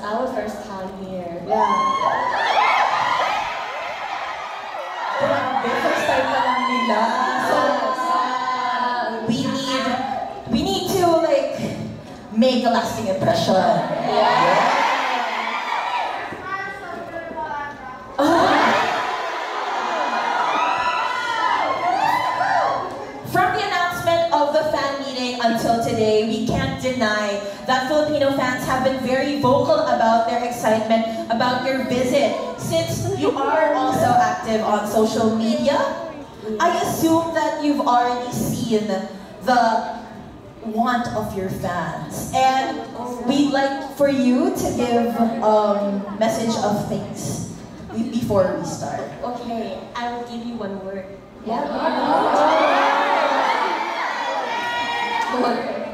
our first time here. Yeah. First time pa lang nila. So, we need to like make a lasting impression. Yeah. From the announcement of the fan meeting until today, we can't deny that Filipino fans have been very vocal about their excitement about your visit. Since you are also active on social media, I assume that you've already seen the want of your fans. And we'd like for you to give a message of thanks before we start. Okay, I will give you one word. Yeah.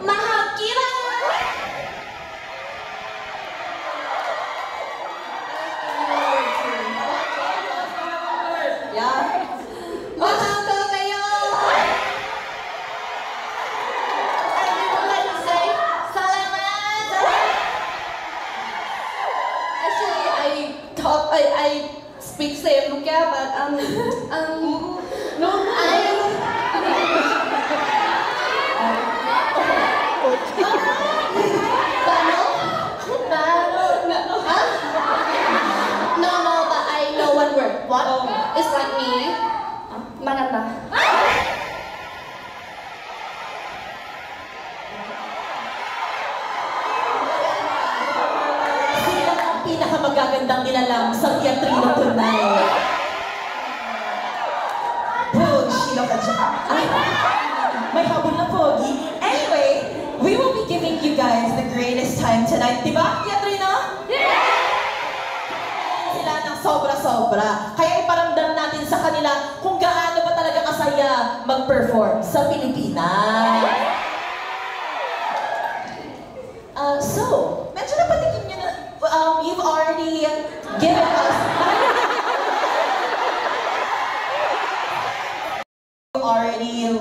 Mahal kita! Yeah. Mahal ko kayo! I would like to say, salamat! Actually, I speak same Lukia, but no, but I know one word. What? it's like me. Maganda. Sila ang pinakamagagandang nilalang sa teatrino tonight. Pogi ka dyan. Ay, may habol na pogi. Anyway, we will be giving you guys the greatest time tonight. Diba, teatrino? Yeah! Sila ng sobra-sobra. Kaya iparamdam natin sa kanila kung gaano ba talaga kasaya mag-perform sa Pilipinas. So, medyo napatikin nyo na, you've already given us, you already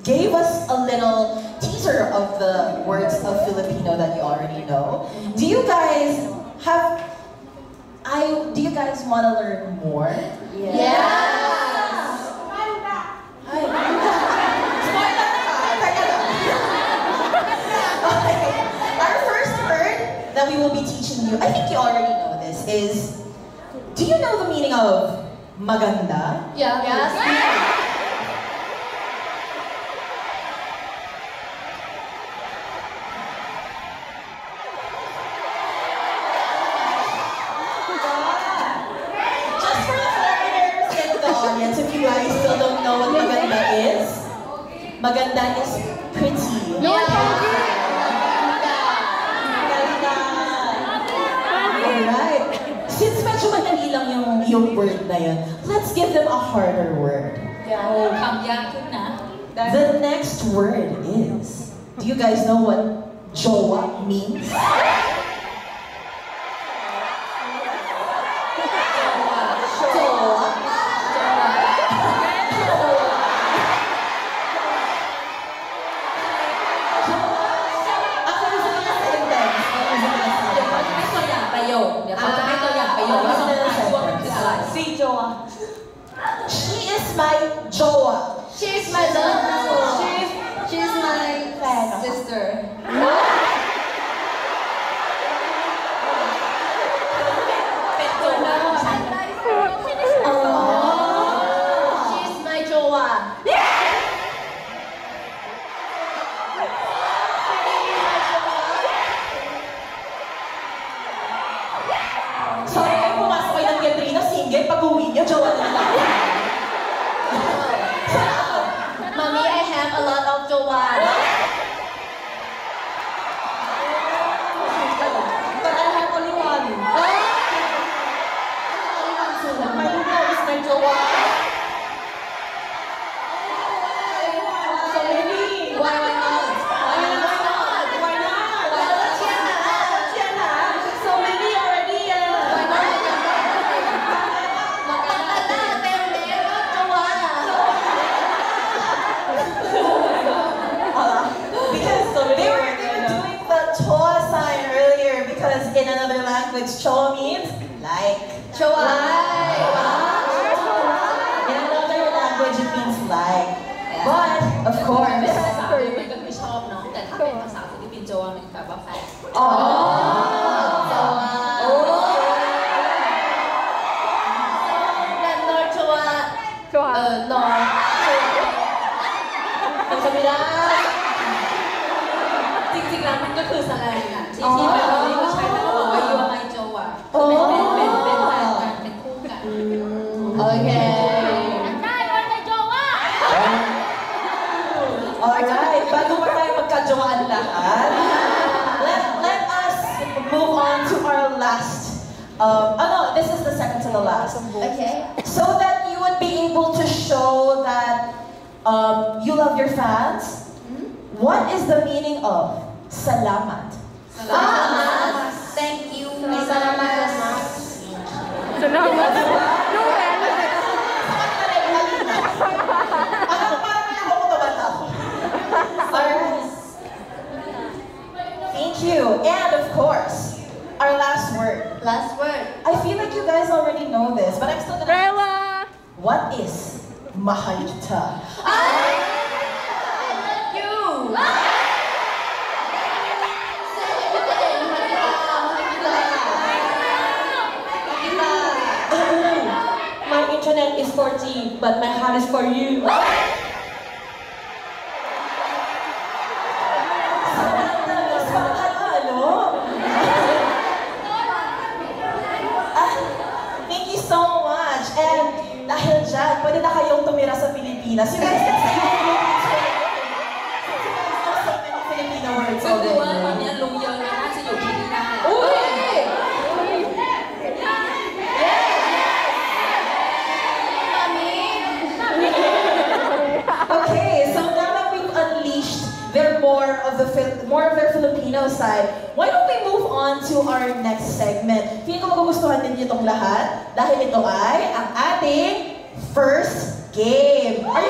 gave us a little teaser of the words of Filipino that you already know. Do you guys want to learn more? Yes! Ay, spoiler na ka! Teka lang. Okay. Our first word that we will be teaching you, I think you already know this, is, do you know the meaning of maganda? Yeah. Yes? Just for the foreigners in the audience, if you guys still don't know what maganda is pretty. Maganda. Alright. Since medyo madali lang yung word na yun, let's give them a harder word. The next word is, do you guys know what jowa means? She is my jowa. She's my love. She's my sister. She's my jowa. Sorry kayo pumasok kayo ng teatrino, single, pag-uwi niyo, jowa na lang. Mommy, I have a lot of jowa. But I have only one. My love is my jowa. So many. Why not? Why not? Tiana. So many already. Maganda, pero meron jowa. another language, chowa means like. Chowa. In another language, it means like. But, of course, ภาษาอังกฤษมันก็คือชอบเนาะแต่ถ้าเป็นภาษาฟิลิปปินส์โจมันแปลว่าแฟน Chowa. Nor chowa. Nor. Kamila จริงๆแล้วมันก็คือสแลงอะที่แบบเราที่เขาใช้แล้วก็บอกว่ายูไมโจอะเป็นแฟนกันเป็นคู่กัน Okay. alright, bago pa tayo magkajawaan lahat, let us move on to our last, no, this is the second to the last. Okay. So that you would be able to show that you love your fans, what is the meaning of salamat? Salamat. Thank you. Salamat. Alright. Thank you. And of course, our last word. Last word. I feel like you guys already know this, but I'm still gonna ask. What is mahal kita? You. My internet is 4G but my heart is for you Thank you so much. And dahil dyan, pwede na kayong tumira sa Pilipinas. You guys can say so many Filipino words ก็คือว่าตอน already. นี้ลุงเยอะน่าจะอยู่ที่นี่ได้ Okay, so now that we've unleashed more of their Filipino side, why don't we move on to our next segment? Feeling ko magugustuhan din itong lahat dahil ito ay ang ating first game. Are you